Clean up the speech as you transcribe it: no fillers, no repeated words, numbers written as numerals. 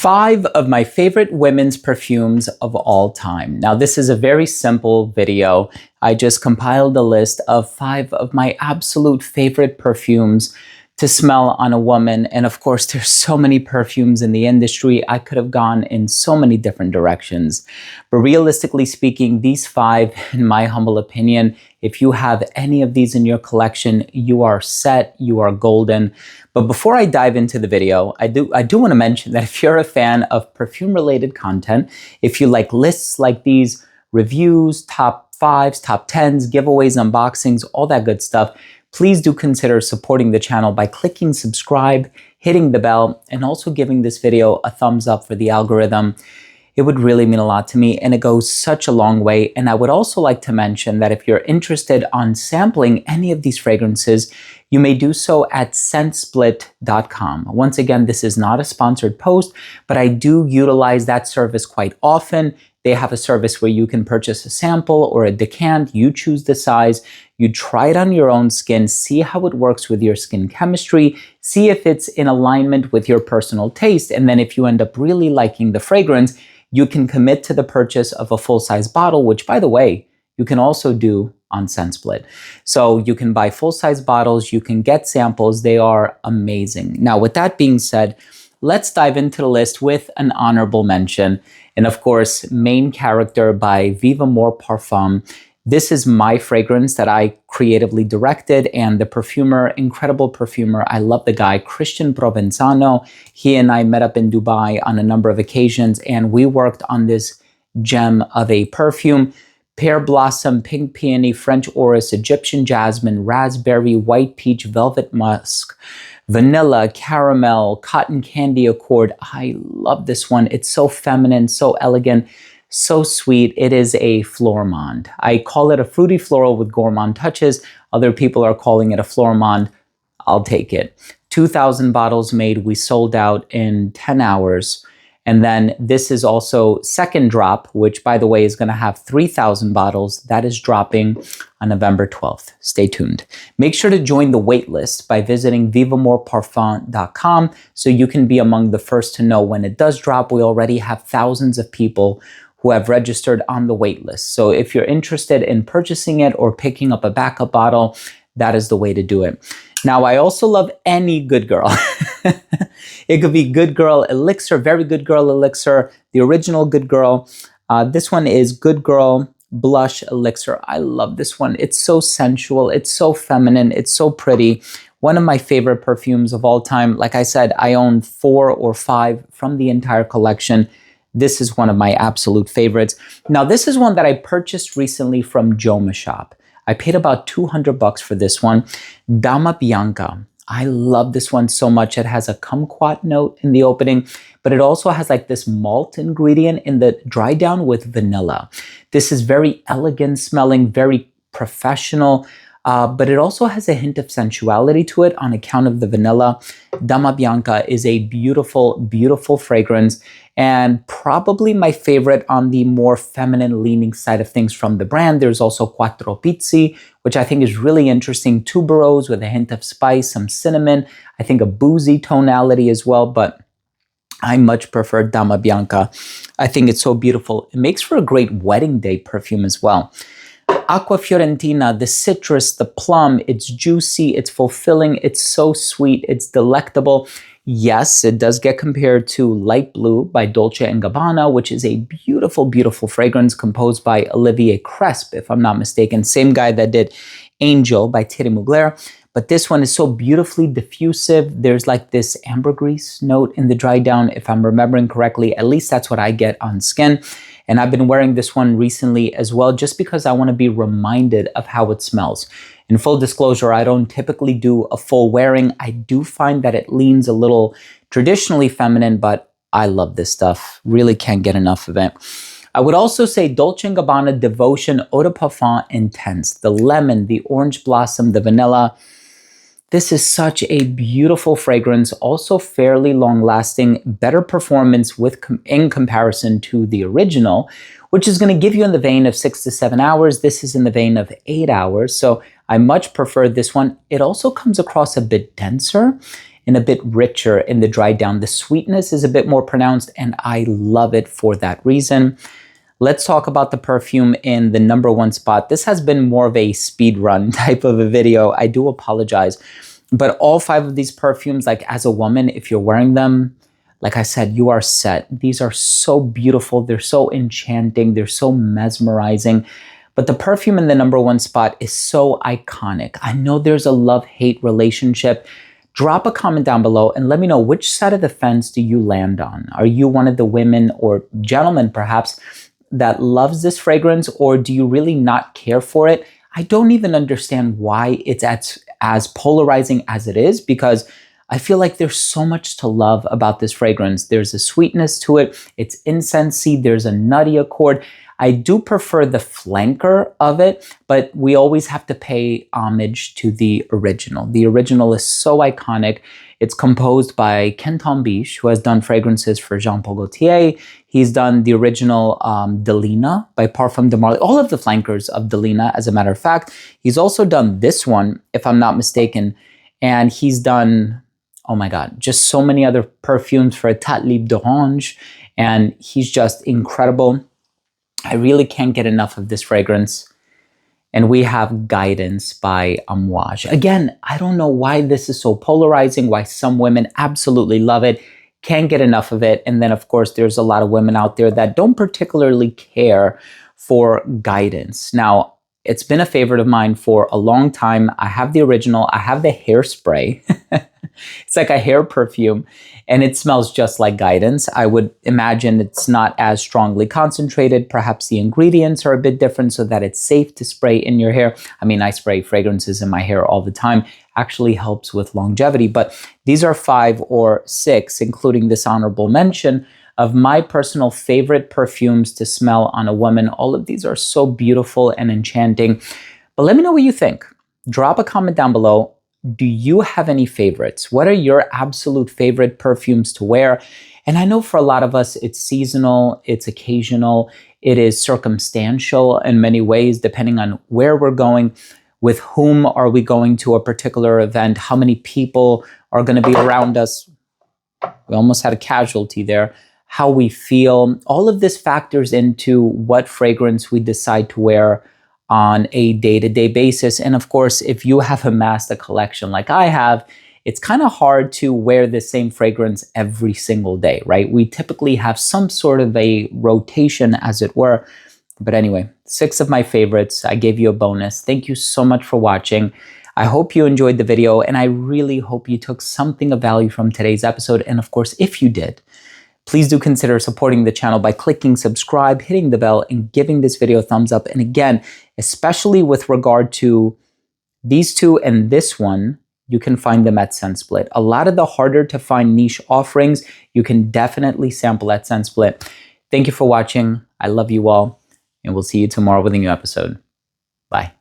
5 of my favorite women's perfumes of all time. Now, this is a very simple video. I just compiled a list of 5 of my absolute favorite perfumes to smell on a woman. And of course, there's so many perfumes in the industry. I could have gone in so many different directions. But realistically speaking, these 5, in my humble opinion, if you have any of these in your collection, you are set, you are golden. But before I dive into the video, I do want to mention that if you're a fan of perfume-related content, if you like lists like these, reviews, top 5s, top 10s, giveaways, unboxings, all that good stuff, please do consider supporting the channel by clicking subscribe, hitting the bell, and also giving this video a thumbs up for the algorithm. It would really mean a lot to me, and it goes such a long way. And I would also like to mention that if you're interested on sampling any of these fragrances, you may do so at scentsplit.com. Once again, this is not a sponsored post, but I do utilize that service quite often. They have a service where you can purchase a sample or a decant. You choose the size, you try it on your own skin, see how it works with your skin chemistry, see if it's in alignment with your personal taste. And then if you end up really liking the fragrance, you can commit to the purchase of a full-size bottle, which, by the way, you can also do on ScentSplit. So you can buy full-size bottles, you can get samples, they are amazing. Now, with that being said, let's dive into the list with an honorable mention. And of course, Main Character by Viva More Parfum. This is my fragrance that I creatively directed, and the perfumer, incredible perfumer, I love the guy, Christian Provenzano. He and I met up in Dubai on a number of occasions, and we worked on this gem of a perfume. Pear blossom, pink peony, French orris, Egyptian jasmine, raspberry, white peach, velvet musk, vanilla, caramel, cotton candy accord. I love this one. It's so feminine, so elegant, so sweet. It is a flormand. I call it a fruity floral with gourmand touches. Other people are calling it a flormand. I'll take it. 2,000 bottles made. We sold out in 10 hours. And then this is also second drop, which, by the way, is going to have 3,000 bottles. That is dropping on November 12th. Stay tuned. Make sure to join the wait list by visiting vivamoreparfum.com so you can be among the first to know when it does drop. We already have thousands of people who have registered on the wait list. So if you're interested in purchasing it or picking up a backup bottle, that is the way to do it. Now, I also love any Good Girl. It could be Good Girl Elixir, Very Good Girl Elixir, the original Good Girl. This one is Good Girl Blush Elixir. I love this one. It's so sensual. It's so feminine. It's so pretty. One of my favorite perfumes of all time. Like I said, I own 4 or 5 from the entire collection. This is one of my absolute favorites. Now, this is one that I purchased recently from Joma Shop. I paid about $200 for this one. Dama Bianca. I love this one so much. It has a kumquat note in the opening, but it also has like this malt ingredient in the dry down with vanilla. This is very elegant smelling, very professional, but it also has a hint of sensuality to it on account of the vanilla. Dama Bianca is a beautiful, beautiful fragrance, and probably my favorite on the more feminine leaning side of things from the brand. There's also Quattro Pizzi, which I think is really interesting. Tuberose with a hint of spice, some cinnamon. I think a boozy tonality as well, but I much prefer Dama Bianca. I think it's so beautiful. It makes for a great wedding day perfume as well. Aqua Fiorentina, the citrus, the plum, it's juicy, it's fulfilling, it's so sweet, it's delectable. Yes, it does get compared to Light Blue by Dolce & Gabbana, which is a beautiful, beautiful fragrance composed by Olivier Cresp, if I'm not mistaken. Same guy that did Angel by Thierry Mugler. But this one is so beautifully diffusive. There's like this ambergris note in the dry down, if I'm remembering correctly. At least that's what I get on skin. And I've been wearing this one recently as well, just because I want to be reminded of how it smells. In full disclosure, I don't typically do a full wearing. I do find that it leans a little traditionally feminine, but I love this stuff. Really can't get enough of it. I would also say Dolce & Gabbana Devotion Eau de Parfum Intense. The lemon, the orange blossom, the vanilla. This is such a beautiful fragrance, also fairly long-lasting, better performance in comparison to the original, which is going to give you in the vein of 6 to 7 hours. This is in the vein of 8 hours, so I much prefer this one. It also comes across a bit denser, and a bit richer in the dry down. The sweetness is a bit more pronounced, and I love it for that reason. Let's talk about the perfume in the number one spot. This has been more of a speed run type of a video. I do apologize. But all 5 of these perfumes, like as a woman, if you're wearing them, like I said, you are set. These are so beautiful. They're so enchanting. They're so mesmerizing. But the perfume in the number one spot is so iconic. I know there's a love-hate relationship. Drop a comment down below and let me know, which side of the fence do you land on? Are you one of the women or gentlemen perhaps that loves this fragrance, or do you really not care for it? I don't even understand why it's as polarizing as it is, because I feel like there's so much to love about this fragrance. There's a sweetness to it. It's incensey. There's a nutty accord. I do prefer the flanker of it, but we always have to pay homage to the original. The original is so iconic. It's composed by Kenton Biche, who has done fragrances for Jean Paul Gaultier. He's done the original Delina by Parfum de Marly, all of the flankers of Delina, as a matter of fact. He's also done this one, if I'm not mistaken, and he's done, oh my God, just so many other perfumes for Etat Libre d'Orange, and he's just incredible. I really can't get enough of this fragrance. And we have Guidance by Amouage. Again, I don't know why this is so polarizing, why some women absolutely love it, can't get enough of it. And then, of course, there's a lot of women out there that don't particularly care for Guidance. Now, it's been a favorite of mine for a long time. I have the original. I have the hairspray. It's like a hair perfume, and it smells just like Guidance. I would imagine it's not as strongly concentrated. Perhaps the ingredients are a bit different so that it's safe to spray in your hair. I mean, I spray fragrances in my hair all the time. Actually helps with longevity. But these are 5 or 6, including this honorable mention, of my personal favorite perfumes to smell on a woman. All of these are so beautiful and enchanting. But let me know what you think. Drop a comment down below. Do you have any favorites? What are your absolute favorite perfumes to wear? And I know for a lot of us, it's seasonal, it's occasional, it is circumstantial in many ways, depending on where we're going, with whom are we going to a particular event, how many people are going to be around us. We almost had a casualty there. How we feel. All of this factors into what fragrance we decide to wear on a day-to-day basis. And of course, if you have amassed a collection like I have, it's kind of hard to wear the same fragrance every single day, right? We typically have some sort of a rotation, as it were. But anyway, 6 of my favorites. I gave you a bonus. Thank you so much for watching. I hope you enjoyed the video, and I really hope you took something of value from today's episode. And of course, if you did, please do consider supporting the channel by clicking subscribe, hitting the bell, and giving this video a thumbs up. And again, especially with regard to these 2 and this one, you can find them at ScentSplit. A lot of the harder to find niche offerings, you can definitely sample at ScentSplit. Thank you for watching. I love you all, and we'll see you tomorrow with a new episode. Bye.